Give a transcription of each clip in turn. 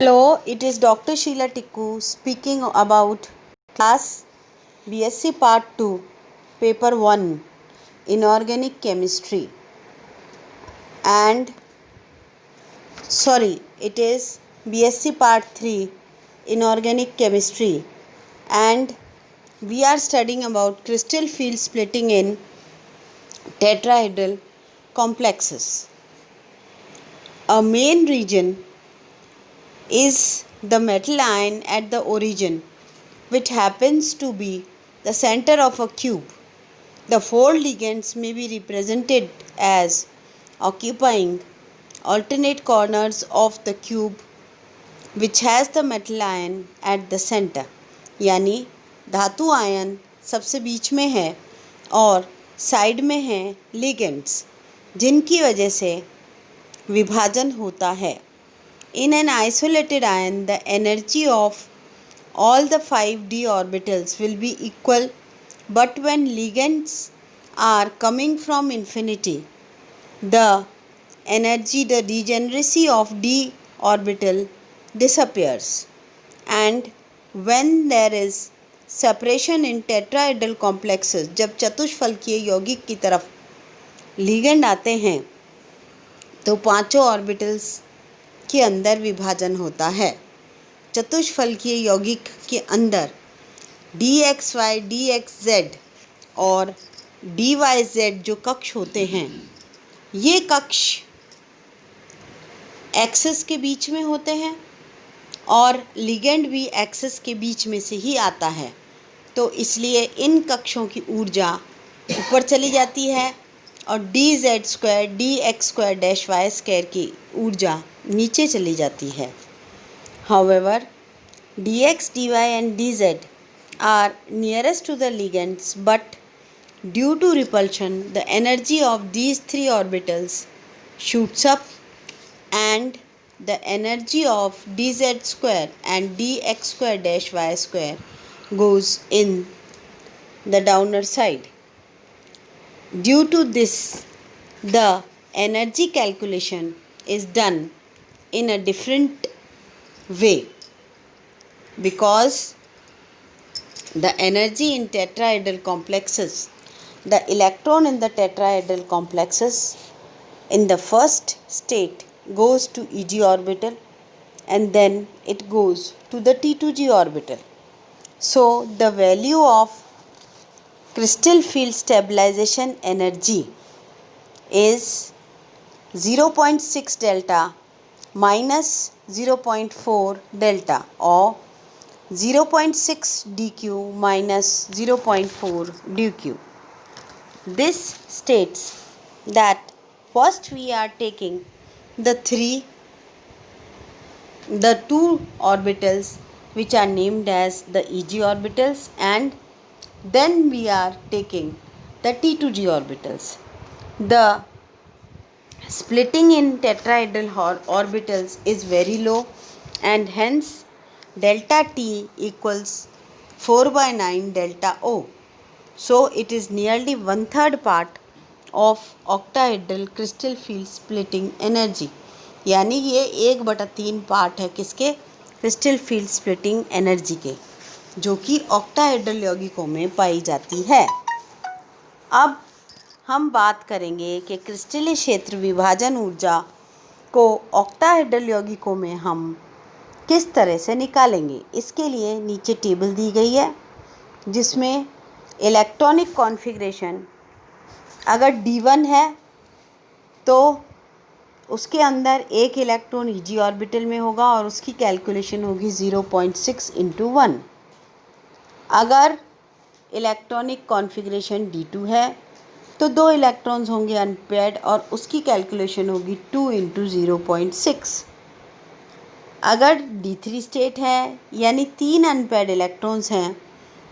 Hello, it is Dr. Sheila Tikku speaking about class BSc Part 2, Paper 1, Inorganic Chemistry. It is BSc Part 3, Inorganic Chemistry. And we are studying about crystal field splitting in tetrahedral complexes. A main region is the metal ion at the origin, which happens to be the center of a cube. The four ligands may be represented as occupying alternate corners of the cube which has the metal ion at the center. यानी धातु ion सबसे बीच में है और side में है ligands जिनकी वजह से विभाजन होता है. In an isolated ion, the energy of all the 5d orbitals will be equal, but when ligands are coming from infinity, the degeneracy of d orbital disappears, and when there is separation in tetrahedral complexes, जब चतुष्फलकीय यौगिक की तरफ ligand आते हैं तो पांचों orbitals के अंदर विभाजन होता है. चतुष्फलकीय यौगिक के अंदर dxy, dxz और dyz जो कक्ष होते हैं, ये कक्ष एक्सिस के बीच में होते हैं और लिगेंड भी एक्सिस के बीच में से ही आता है. तो इसलिए इन कक्षों की ऊर्जा ऊपर चली जाती है और dz² dx² y² की ऊर्जा नीचे चली जाती है. However, dx, dy and dz are nearest to the ligands, but due to repulsion, the energy of these three orbitals shoots up and the energy of dz² and dx² y² goes in the downer side. Due to this, the energy calculation is done in a different way because the energy in tetrahedral complexes, the electron in the tetrahedral complexes in the first state goes to Eg orbital and then it goes to the T2G orbital. So the value of crystal field stabilization energy is 0.6 delta minus 0.4 delta or 0.6 dq minus 0.4 dq. This states that first we are taking the two orbitals which are named as the Eg orbitals, and then we are taking the T2G orbitals. The splitting in tetrahedral orbitals is very low and hence delta T equals 4/9 delta O. So it is nearly 1/3 part of octahedral crystal field splitting energy. यानी ये 1/3 part है किसके? Crystal field splitting energy के, जो कि octahedral यौगिकों में पाई जाती है. अब हम बात करेंगे कि क्रिस्टलीय क्षेत्र विभाजन ऊर्जा को ऑक्टाहेड्रल यौगिकों में हम किस तरह से निकालेंगे. इसके लिए नीचे टेबल दी गई है जिसमें इलेक्ट्रॉनिक कॉन्फ़िगरेशन अगर D1 है तो उसके अंदर एक इलेक्ट्रॉन Eg ऑर्बिटल में होगा और उसकी कैलकुलेशन होगी 0.6 × 1. अगर इलेक्ट्रॉनिक कॉन्फ़िगरेशन D2 है तो 2 इलेक्ट्रॉन्स होंगे अनपेयर्ड और उसकी कैलकुलेशन होगी 2 × 0.6. अगर D3 स्टेट है यानी 3 अनपेयर्ड इलेक्ट्रॉन्स हैं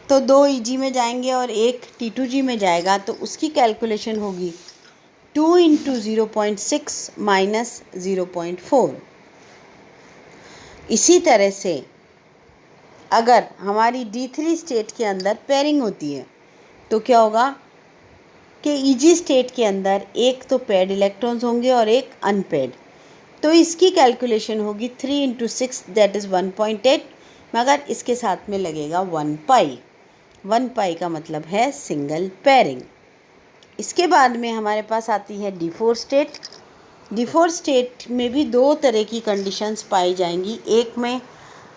तो 2 Eg में जाएंगे और एक T2G में जाएगा, तो उसकी कैलकुलेशन होगी 2 × 0.6 माइनस 0.4. इसी तरह से अगर हमारी D3 स्टेट के अंदर पेयरिंग होती है तो क्या होगा कि Eg स्टेट के अंदर एक तो पेयर्ड इलेक्ट्रॉन्स होंगे और एक अनपेयर्ड. तो इसकी कैलकुलेशन होगी 3 इंटू 6 दैट इज़ 1.8, मगर इसके साथ में लगेगा 1 पाई। 1 पाई का मतलब है सिंगल पेयरिंग। इसके बाद में हमारे पास आती है D4 स्टेट। D4 स्टेट में भी दो तरह की कंडीशंस पाई जाएंगी। एक में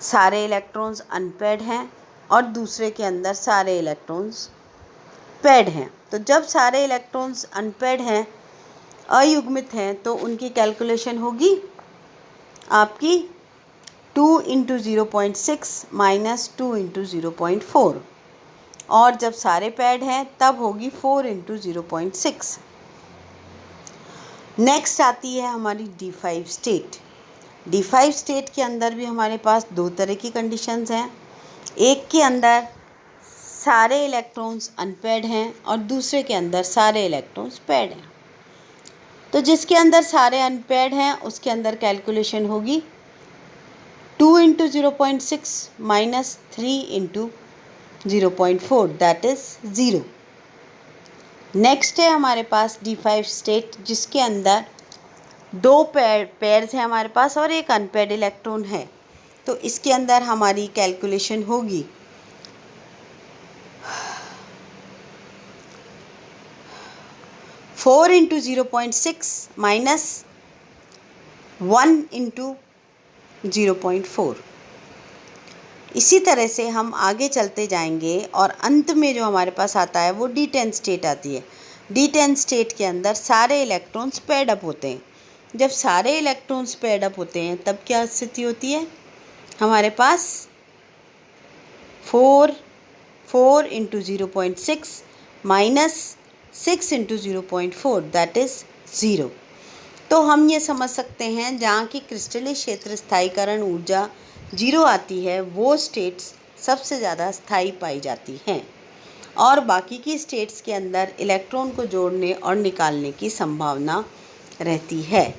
सारे इलेक्ट्रॉन्स अनपेड हैं और दूसरे के अंदर सारे इलेक्ट्रॉन्स पेड हैं। तो जब सारे इलेक्ट्रॉन्स अनपेड हैं, अयुग्मित हैं, तो उनकी कैलकुलेशन होगी आपकी 2 इंटू 0.6 माइनस 2 इंटू 0.4, और जब सारे पैड हैं तब होगी 4 इंटू 0.6। नेक्स्ट आती है हमारी D5 स्टेट। D5 स्टेट के अंदर भी हमारे पास दो तरह की कंडीशंस हैं। एक के अंदर सारे इलेक्ट्रॉन्स अनपेड हैं और दूसरे के अंदर सारे इलेक्ट्रॉन्स पैड हैं। तो जिसके अंदर सारे अनपेड हैं उसके अंदर कैलकुलेशन होगी 2 into 0.6 minus 3 into 0.4 that is 0। Next है हमारे पास D5 स्टेट, जिसके अंदर दो पेयर्स हैं हमारे पास और एक अनपेड इलेक्ट्रॉन है। तो इसके अंदर हमारी कैलकुलेशन होगी 4 इंटू 0.6 माइनस 1 इंटू 0.4। इसी तरह से हम आगे चलते जाएंगे और अंत में जो हमारे पास आता है वो D10 स्टेट आती है। D10 स्टेट के अंदर सारे इलेक्ट्रॉन्स पेड अप होते हैं। जब सारे इलेक्ट्रॉन्स पेड अप होते हैं तब क्या स्थिति होती है, हमारे पास 4 into 0.6 minus 6 into 0.4 that is 0। तो हम ये समझ सकते हैं जहाँ की क्रिस्टलीय क्षेत्र स्थायीकरण ऊर्जा 0 आती है वो स्टेट्स सबसे ज़्यादा स्थायी पाई जाती हैं, और बाकी की स्टेट्स के अंदर इलेक्ट्रॉन को जोड़ने और निकालने की संभावना रहती है।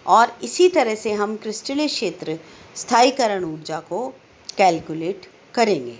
और इसी तरह से हम क्रिस्टलीय क्षेत्र स्थायीकरण ऊर्जा को कैलकुलेट करेंगे।